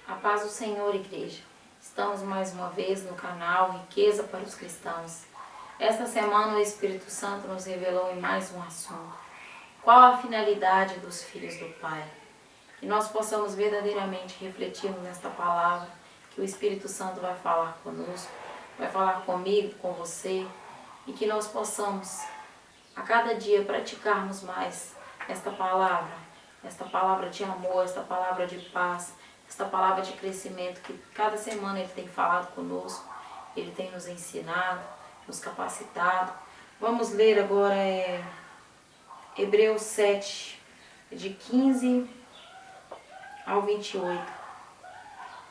A paz do Senhor, igreja. Estamos mais uma vez no canal Riqueza para os Cristãos. Esta semana o Espírito Santo nos revelou em mais um assunto. Qual a finalidade dos filhos do Pai? Que nós possamos verdadeiramente refletir nesta palavra, que o Espírito Santo vai falar conosco, vai falar comigo, com você, e que nós possamos a cada dia praticarmos mais esta palavra de amor, esta palavra de paz, esta palavra de crescimento que cada semana Ele tem falado conosco, Ele tem nos ensinado, nos capacitado. Vamos ler agora Hebreus 7, de 15 ao 28.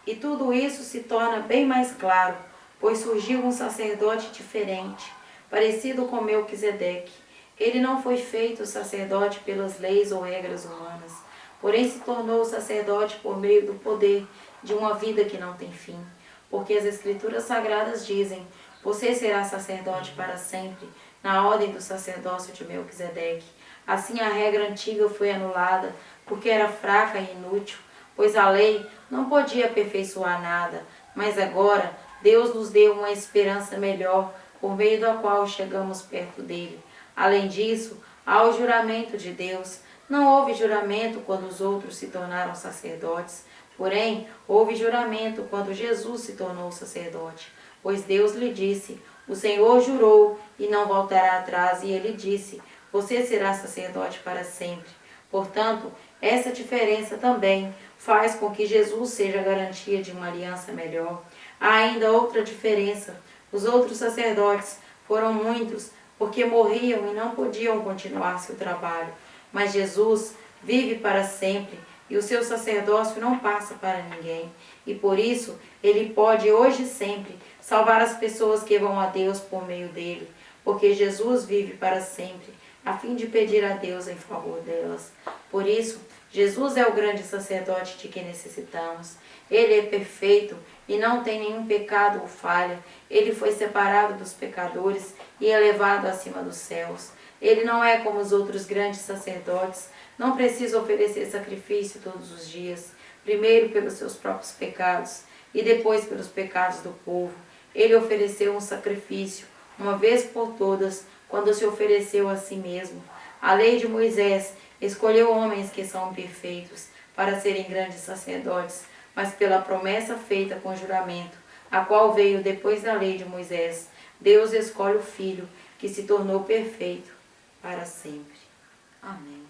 E tudo isso se torna bem mais claro, pois surgiu um sacerdote diferente, parecido com Melquisedeque. Ele não foi feito sacerdote pelas leis ou regras humanas, porém se tornou sacerdote por meio do poder de uma vida que não tem fim. Porque as Escrituras Sagradas dizem: você será sacerdote para sempre, na ordem do sacerdócio de Melquisedeque. Assim a regra antiga foi anulada, porque era fraca e inútil, pois a lei não podia aperfeiçoar nada. Mas agora Deus nos deu uma esperança melhor, por meio da qual chegamos perto dele. Além disso, há o juramento de Deus. Não houve juramento quando os outros se tornaram sacerdotes, porém houve juramento quando Jesus se tornou sacerdote. Pois Deus lhe disse: o Senhor jurou e não voltará atrás, e ele disse: você será sacerdote para sempre. Portanto, essa diferença também faz com que Jesus seja a garantia de uma aliança melhor. Há ainda outra diferença. Os outros sacerdotes foram muitos, porque morriam e não podiam continuar seu trabalho. Mas Jesus vive para sempre e o seu sacerdócio não passa para ninguém. E por isso ele pode hoje e sempre salvar as pessoas que vão a Deus por meio dele. Porque Jesus vive para sempre, a fim de pedir a Deus em favor delas. Por isso, Jesus é o grande sacerdote de que necessitamos. Ele é perfeito e não tem nenhum pecado ou falha. Ele foi separado dos pecadores e elevado acima dos céus. Ele não é como os outros grandes sacerdotes, não precisa oferecer sacrifício todos os dias, primeiro pelos seus próprios pecados e depois pelos pecados do povo. Ele ofereceu um sacrifício, uma vez por todas, quando se ofereceu a si mesmo. A lei de Moisés escolheu homens que são perfeitos para serem grandes sacerdotes, mas pela promessa feita com juramento, a qual veio depois da lei de Moisés, Deus escolhe o Filho, que se tornou perfeito para sempre. Amém.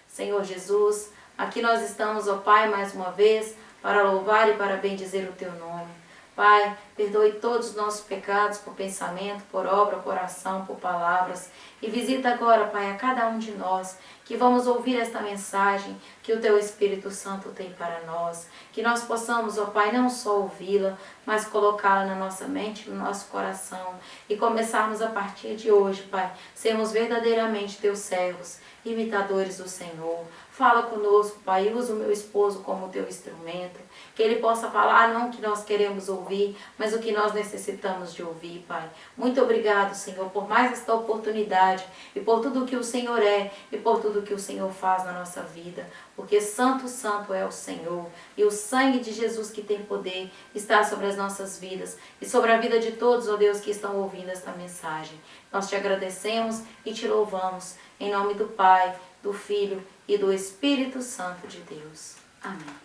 Senhor Jesus, aqui nós estamos, ó Pai, mais uma vez, para louvar e para bendizer o Teu nome. Pai, perdoe todos os nossos pecados por pensamento, por obra, por ação, por palavras. E visita agora, Pai, a cada um de nós que vamos ouvir esta mensagem que o Teu Espírito Santo tem para nós. Que nós possamos, ó Pai, não só ouvi-la, mas colocá-la na nossa mente, no nosso coração. E começarmos a partir de hoje, Pai, sermos verdadeiramente Teus servos, imitadores do Senhor. Fala conosco, Pai, usa o meu esposo como Teu instrumento, que ele possa falar não o que nós queremos ouvir, mas o que nós necessitamos de ouvir, Pai. Muito obrigado, Senhor, por mais esta oportunidade e por tudo que o Senhor é e por tudo que o Senhor faz na nossa vida, porque santo, santo é o Senhor, e o sangue de Jesus que tem poder está sobre as nossas vidas e sobre a vida de todos, ó Deus, que estão ouvindo esta mensagem. Nós te agradecemos e te louvamos, em nome do Pai, do Filho e do Espírito Santo de Deus. Amém.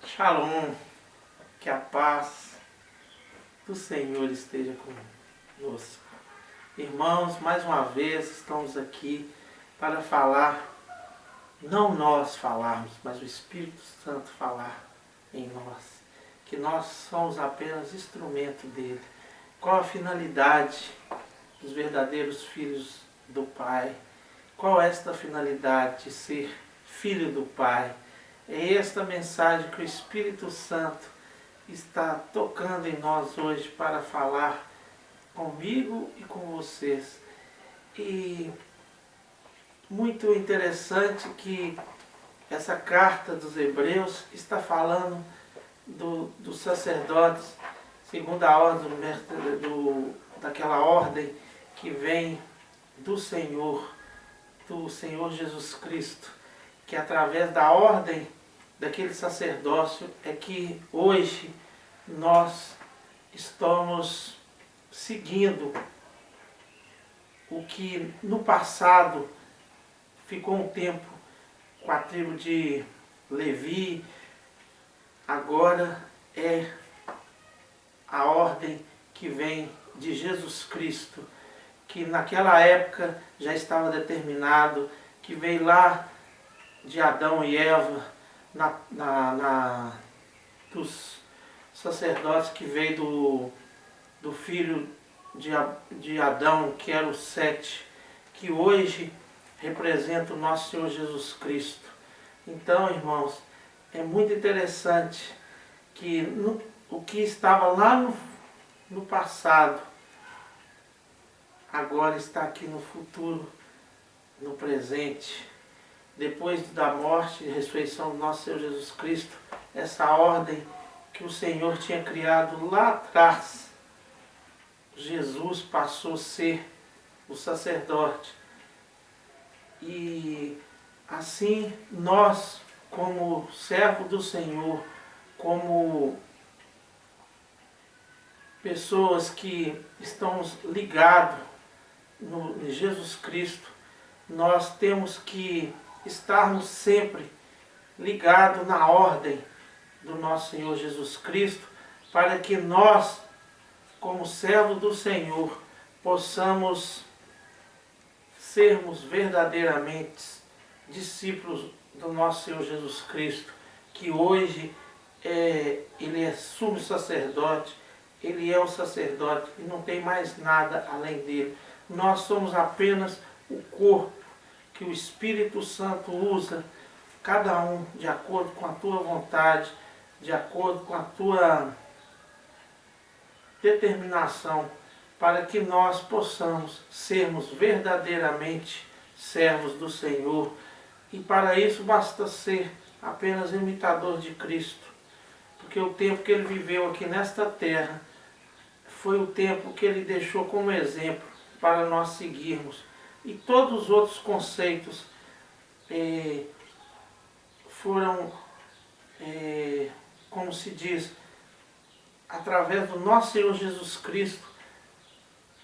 Shalom, que a paz do Senhor esteja conosco. Irmãos, mais uma vez estamos aqui para falar, não nós falarmos, mas o Espírito Santo falar em nós, que nós somos apenas instrumento dele. Qual a finalidade dos verdadeiros filhos do Pai? Qual é esta finalidade de ser filho do Pai? É esta mensagem que o Espírito Santo está tocando em nós hoje para falar comigo e com vocês. E muito interessante que essa carta dos Hebreus está falando dos sacerdotes, segundo a ordem daquela ordem que vem do Senhor Jesus Cristo, que através da ordem daquele sacerdócio é que hoje nós estamos seguindo o que no passado ficou um tempo com a tribo de Levi, agora é a ordem que vem de Jesus Cristo, que naquela época já estava determinado, que veio lá de Adão e Eva, dos sacerdotes, que veio do filho de Adão, que era o Sete, que hoje representa o nosso Senhor Jesus Cristo. Então, irmãos, é muito interessante que o que estava lá no passado, agora está aqui no futuro, no presente. Depois da morte e ressurreição do nosso Senhor Jesus Cristo, essa ordem que o Senhor tinha criado lá atrás, Jesus passou a ser o sacerdote. E assim nós, como servo do Senhor, como pessoas que estão ligadas em Jesus Cristo, nós temos que estarmos sempre ligados na ordem do nosso Senhor Jesus Cristo, para que nós, como servos do Senhor, possamos sermos verdadeiramente discípulos do nosso Senhor Jesus Cristo, que hoje Ele é sumo sacerdote, Ele é o sacerdote e não tem mais nada além dele. Nós somos apenas o corpo que o Espírito Santo usa, cada um de acordo com a tua vontade, de acordo com a tua determinação, para que nós possamos sermos verdadeiramente servos do Senhor. E para isso basta ser apenas imitador de Cristo, porque o tempo que Ele viveu aqui nesta terra foi o tempo que Ele deixou como exemplo para nós seguirmos. E todos os outros conceitos foram, como se diz, através do nosso Senhor Jesus Cristo,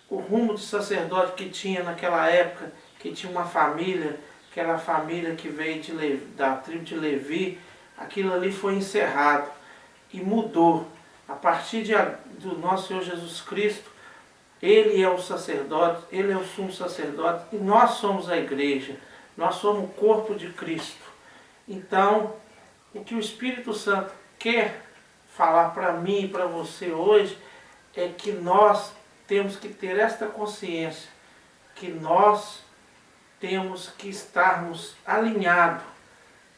o rumo de sacerdote que tinha naquela época, que tinha uma família, aquela família que veio da tribo de Levi, aquilo ali foi encerrado e mudou. A partir do nosso Senhor Jesus Cristo, Ele é o sacerdote, Ele é o sumo sacerdote e nós somos a igreja, nós somos o corpo de Cristo. Então, o que o Espírito Santo quer falar para mim e para você hoje é que nós temos que ter esta consciência, que nós temos que estarmos alinhados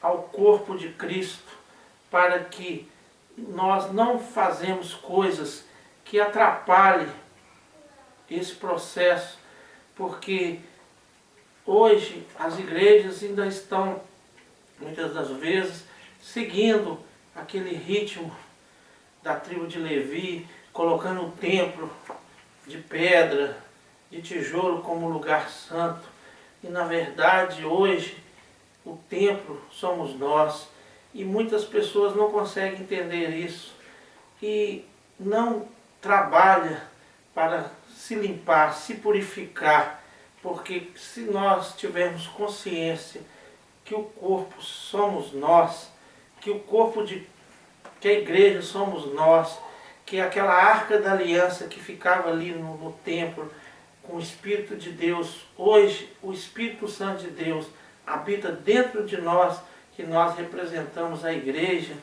ao corpo de Cristo, para que nós não fazemos coisas que atrapalhem esse processo, porque hoje as igrejas ainda estão, muitas das vezes, seguindo aquele ritmo da tribo de Levi, colocando o templo de pedra, de tijolo como lugar santo. E na verdade hoje o templo somos nós. E muitas pessoas não conseguem entender isso e não trabalham para se limpar, se purificar, porque se nós tivermos consciência que o corpo somos nós, que o corpo que a igreja somos nós, que aquela arca da aliança que ficava ali no templo com o Espírito de Deus, hoje o Espírito Santo de Deus habita dentro de nós, que nós representamos a igreja,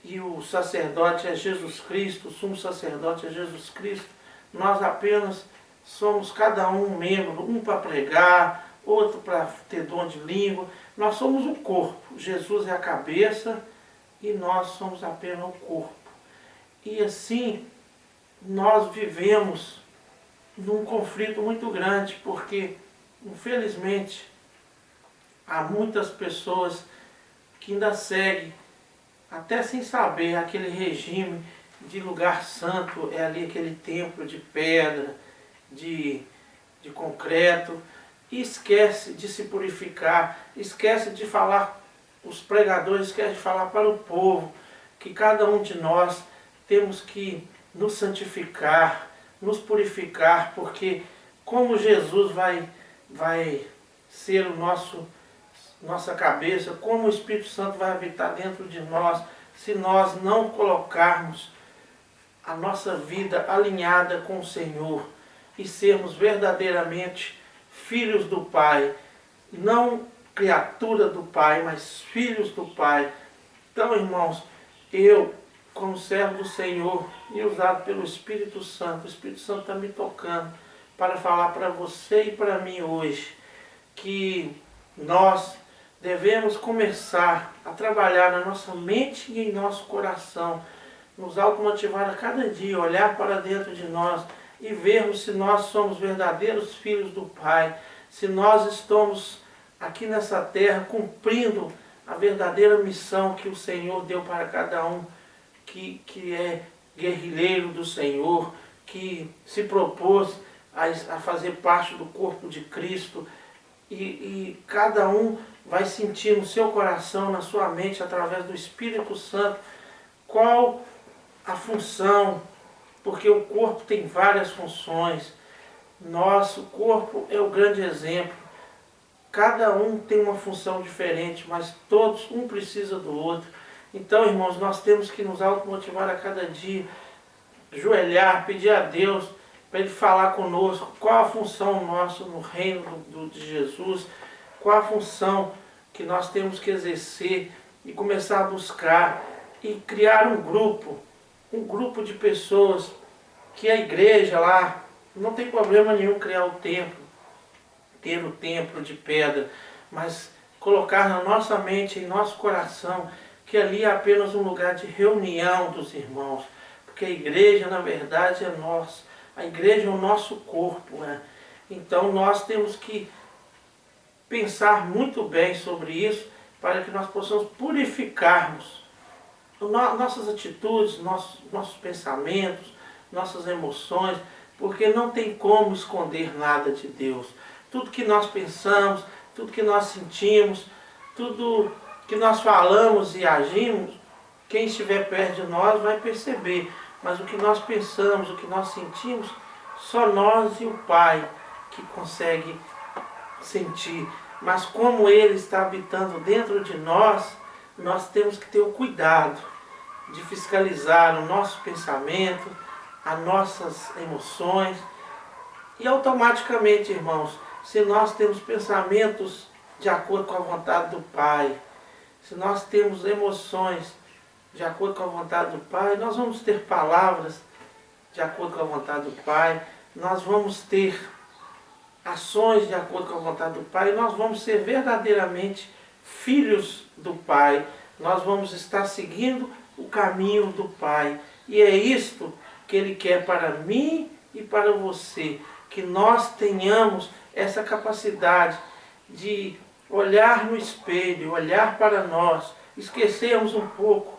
e o sacerdote é Jesus Cristo, o sumo sacerdote é Jesus Cristo. Nós apenas somos cada um membro, um para pregar, outro para ter dom de língua. Nós somos o corpo, Jesus é a cabeça e nós somos apenas o corpo. E assim nós vivemos num conflito muito grande, porque infelizmente há muitas pessoas que ainda seguem, até sem saber, aquele regime de lugar santo, é ali aquele templo de pedra, de de concreto, e esquece de se purificar, esquece de falar, os pregadores esquecem de falar para o povo, que cada um de nós temos que nos santificar, nos purificar, porque como Jesus vai ser o nossa cabeça, como o Espírito Santo vai habitar dentro de nós, se nós não colocarmos a nossa vida alinhada com o Senhor e sermos verdadeiramente filhos do Pai, não criatura do Pai, mas filhos do Pai. Então, irmãos, eu, como servo do Senhor e usado pelo Espírito Santo, o Espírito Santo está me tocando para falar para você e para mim hoje que nós devemos começar a trabalhar na nossa mente e em nosso coração, nos automotivar a cada dia, olhar para dentro de nós e vermos se nós somos verdadeiros filhos do Pai, se nós estamos aqui nessa terra cumprindo a verdadeira missão que o Senhor deu para cada um que é guerrilheiro do Senhor, que se propôs a fazer parte do corpo de Cristo, e cada um vai sentir no seu coração, na sua mente, através do Espírito Santo, qual a função, porque o corpo tem várias funções. Nosso corpo é o grande exemplo. Cada um tem uma função diferente, mas todos, um precisa do outro. Então, irmãos, nós temos que nos automotivar a cada dia, ajoelhar, pedir a Deus para Ele falar conosco qual a função nossa no reino de Jesus, qual a função que nós temos que exercer e começar a buscar e criar um grupo de pessoas que a igreja lá, não tem problema nenhum criar o templo, ter o templo de pedra, mas colocar na nossa mente, em nosso coração, que ali é apenas um lugar de reunião dos irmãos, porque a igreja, na verdade, é nossa. A igreja é o nosso corpo, né? Então nós temos que pensar muito bem sobre isso para que nós possamos purificarmos nossas atitudes, nossos pensamentos, nossas emoções, porque não tem como esconder nada de Deus. Tudo que nós pensamos, tudo que nós sentimos, tudo que nós falamos e agimos, quem estiver perto de nós vai perceber. Mas o que nós pensamos, o que nós sentimos, só nós e o Pai que consegue sentir. Mas como Ele está habitando dentro de nós, nós temos que ter o cuidado de fiscalizar o nosso pensamento, as nossas emoções. E automaticamente, irmãos, se nós temos pensamentos de acordo com a vontade do Pai, se nós temos emoções de acordo com a vontade do Pai, nós vamos ter palavras de acordo com a vontade do Pai, nós vamos ter ações de acordo com a vontade do Pai, nós vamos ser verdadeiramente filhos do Pai, nós vamos estar seguindo o caminho do Pai. E é isto que Ele quer para mim e para você, que nós tenhamos essa capacidade de olhar no espelho, olhar para nós, esquecermos um pouco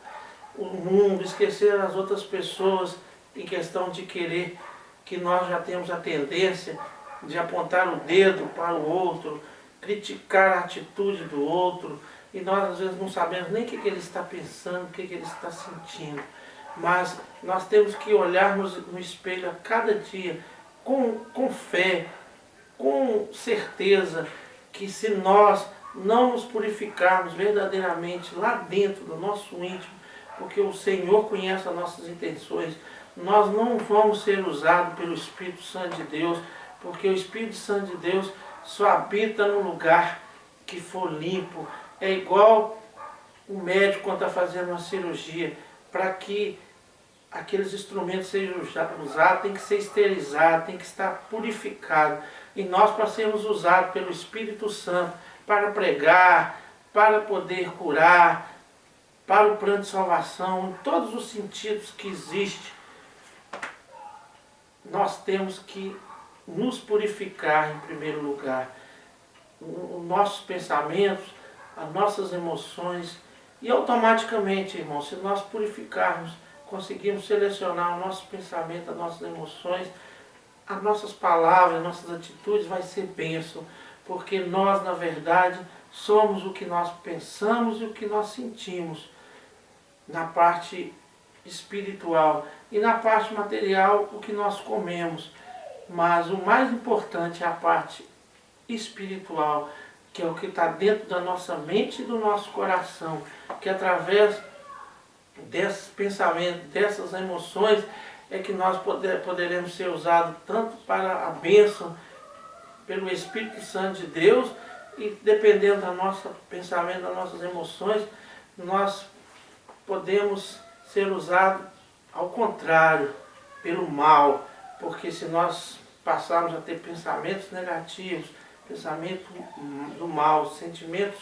o mundo, esquecer as outras pessoas em questão de querer, que nós já temos a tendência de apontar o dedo para o outro, criticar a atitude do outro, e nós às vezes não sabemos nem o que ele está pensando, o que ele está sentindo. Mas nós temos que olhar no espelho a cada dia com fé, com certeza, que se nós não nos purificarmos verdadeiramente lá dentro do nosso íntimo, porque o Senhor conhece as nossas intenções, nós não vamos ser usados pelo Espírito Santo de Deus, porque o Espírito Santo de Deus só habita no lugar que for limpo. É igual o médico quando está fazendo uma cirurgia, para que aqueles instrumentos sejam usados, tem que ser esterilizado, tem que estar purificado. E nós, para sermos usados pelo Espírito Santo, para pregar, para poder curar, para o plano de salvação, em todos os sentidos que existe, nós temos que nos purificar em primeiro lugar. Os nossos pensamentos, as nossas emoções, e automaticamente, irmão, se nós purificarmos, conseguimos selecionar o nosso pensamento, as nossas emoções, as nossas palavras, as nossas atitudes vai ser bênção, porque nós, na verdade, somos o que nós pensamos e o que nós sentimos na parte espiritual, e na parte material o que nós comemos. Mas o mais importante é a parte espiritual, que é o que está dentro da nossa mente e do nosso coração, que através desses pensamentos, dessas emoções, é que nós poderemos ser usados tanto para a bênção pelo Espírito Santo de Deus, e dependendo do nosso pensamento, das nossas emoções, nós podemos ser usados ao contrário, pelo mal, porque se nós passarmos a ter pensamentos negativos, pensamento do mal, sentimentos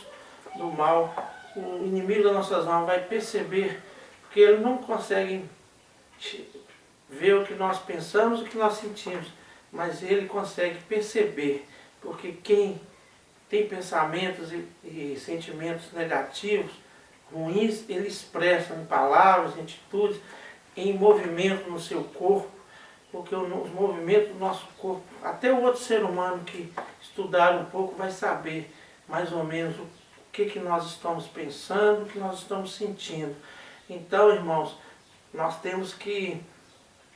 do mal, o inimigo das nossas almas vai perceber, porque ele não consegue ver o que nós pensamos, o que nós sentimos, mas ele consegue perceber, porque quem tem pensamentos e sentimentos negativos, ruins, ele expressa em palavras, em atitudes, em movimento no seu corpo, porque os movimentos do nosso corpo, até o outro ser humano que estudar um pouco vai saber mais ou menos o que nós estamos pensando, o que nós estamos sentindo. Então, irmãos, nós temos que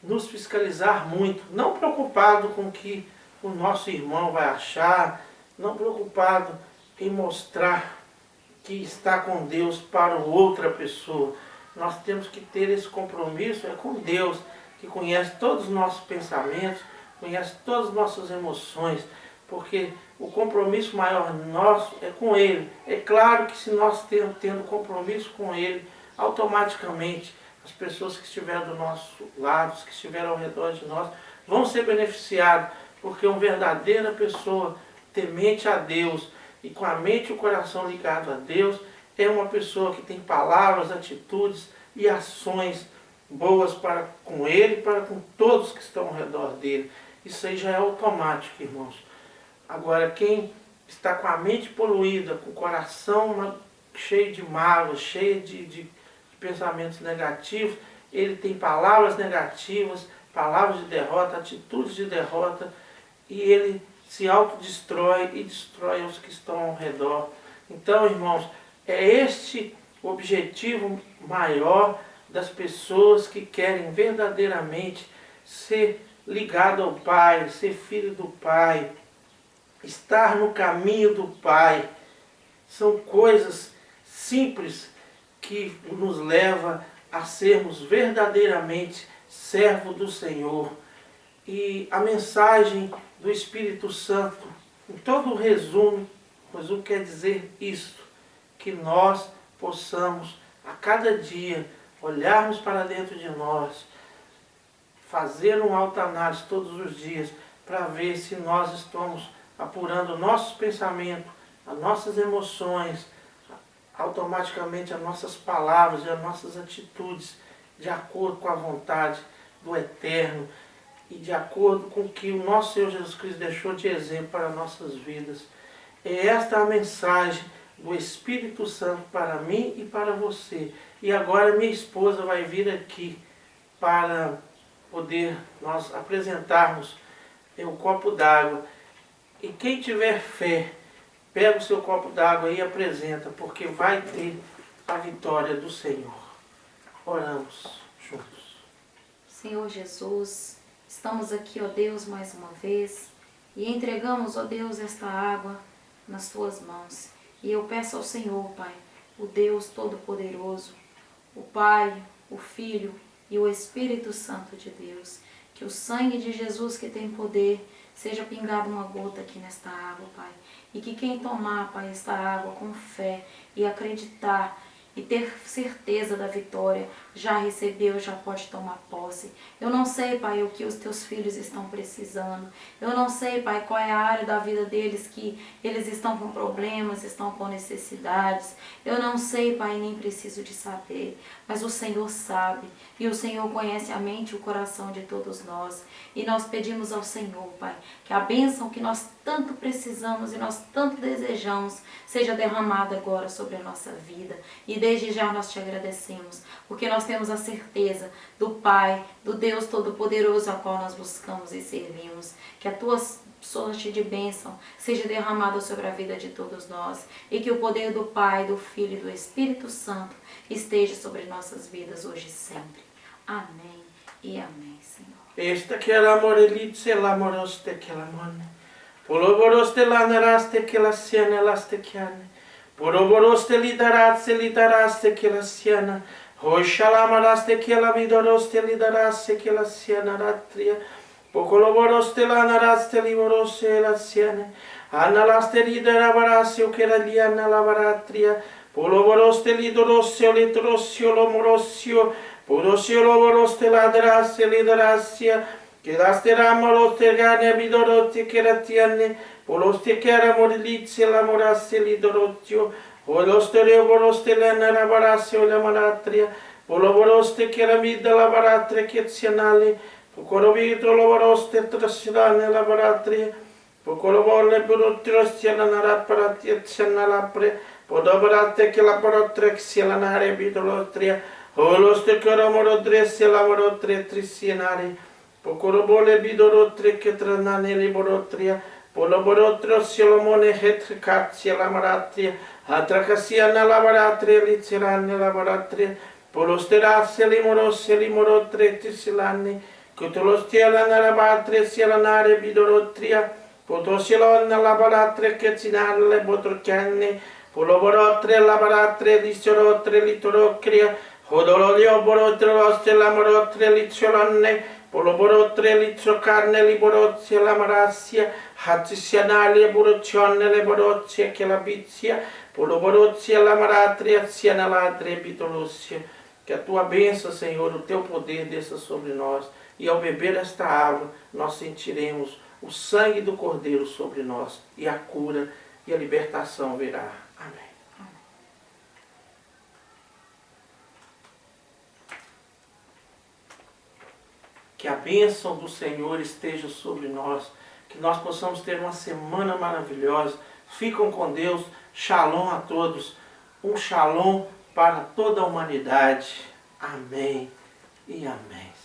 nos fiscalizar muito, não preocupado com o que o nosso irmão vai achar, não preocupado em mostrar que está com Deus para outra pessoa. Nós temos que ter esse compromisso com Deus, que conhece todos os nossos pensamentos, conhece todas as nossas emoções, porque o compromisso maior nosso é com Ele. É claro que se nós tendo compromisso com Ele, automaticamente as pessoas que estiverem do nosso lado, que estiverem ao redor de nós, vão ser beneficiadas, porque uma verdadeira pessoa temente a Deus e com a mente e o coração ligado a Deus, é uma pessoa que tem palavras, atitudes e ações boas para com Ele e para com todos que estão ao redor dele. Isso aí já é automático, irmãos. Agora, quem está com a mente poluída, com o coração cheio de mágoa, cheio de pensamentos negativos, ele tem palavras negativas, palavras de derrota, atitudes de derrota, e ele se autodestrói e destrói os que estão ao redor. Então, irmãos, é este o objetivo maior das pessoas que querem verdadeiramente ser ligado ao Pai, ser filho do Pai, estar no caminho do Pai. São coisas simples que nos leva a sermos verdadeiramente servo do Senhor. E a mensagem do Espírito Santo, em todo o resumo quer dizer isto, que nós possamos a cada dia olharmos para dentro de nós, fazer uma autoanálise todos os dias, para ver se nós estamos apurando nossos pensamentos, as nossas emoções, automaticamente as nossas palavras e as nossas atitudes, de acordo com a vontade do Eterno e de acordo com o que o nosso Senhor Jesus Cristo deixou de exemplo para nossas vidas. É esta a mensagem do Espírito Santo para mim e para você. E agora minha esposa vai vir aqui para poder nós apresentarmos o copo d'água. E quem tiver fé, pega o seu copo d'água e apresenta, porque vai ter a vitória do Senhor. Oramos juntos. Senhor Jesus, estamos aqui, ó Deus, mais uma vez, e entregamos, ó Deus, esta água nas tuas mãos. E eu peço ao Senhor, Pai, o Deus Todo-Poderoso, o Pai, o Filho e o Espírito Santo de Deus, que o sangue de Jesus, que tem poder, seja pingado uma gota aqui nesta água, Pai. E que quem tomar, Pai, esta água com fé e acreditar e ter certeza da vitória, já recebeu, já pode tomar posse. Eu não sei, Pai, o que os teus filhos estão precisando. Eu não sei, Pai, qual é a área da vida deles que eles estão com problemas, estão com necessidades. Eu não sei, Pai, nem preciso de saber. Mas o Senhor sabe. E o Senhor conhece a mente e o coração de todos nós. E nós pedimos ao Senhor, Pai, que a bênção que nós tanto precisamos e nós tanto desejamos seja derramada agora sobre a nossa vida. E desde já nós te agradecemos, porque nós temos a certeza do Pai, do Deus Todo-Poderoso a qual nós buscamos e servimos. Que a tua sorte de bênção seja derramada sobre a vida de todos nós e que o poder do Pai, do Filho e do Espírito Santo esteja sobre nossas vidas hoje e sempre. Amém e amém, Senhor. Esta que era morelice la moroste que la mone. Poloboroste la naraste que la siana laste chiane. Poloboroste li daraste que la siana. Hoshalamaraste que la vidoroste li daraste que la siana ratria. Pocoloboroste la naraste li borose la siane. Analaste li darabaraste que la liana la varatria. Poloboroste li dorosse li trossio lo morosio. Porosio lo boroste la daraste li darastia. Che la steramo te gane bidorotti che la tianne, poloste che era morilizia la morasse li dorotio, o lo stereo boroste la narabarasse o la maratria, polo boroste che era midda la baratria che zianale, pocolo vito lo boroste trasilane la baratria, pocolo volle burottirostia la naraparatia zianalapre, podobarate che la barotria sia la nare bidolotria, o lo ste che era morodressia la morotria trisianare, Pocorobole bidorotre che tranane liborotria, poloborotrio siolomone hetricazia la maratria, atracasia la baratria, lizirane la baratria, polosterasse limorotre tisilanni, cotolostia la narabatria sia la nare bidorotria, potosilonna la baratria che zinane le botrocchianni, poloborotre la baratria lisorotre litorocria, hodololio borotre loste la morotria liziolonne, Poloborotre litro carne liborozia la marassia, hazzisianali e buroccionne le borozia che la bizia, poloborozia la maratria, siana ladre e bitolossia. Que a tua bênção, Senhor, o teu poder desça sobre nós. E ao beber esta água, nós sentiremos o sangue do Cordeiro sobre nós. E a cura e a libertação virá. Amém. Que a bênção do Senhor esteja sobre nós, que nós possamos ter uma semana maravilhosa. Ficam com Deus, shalom a todos, um shalom para toda a humanidade. Amém e amém.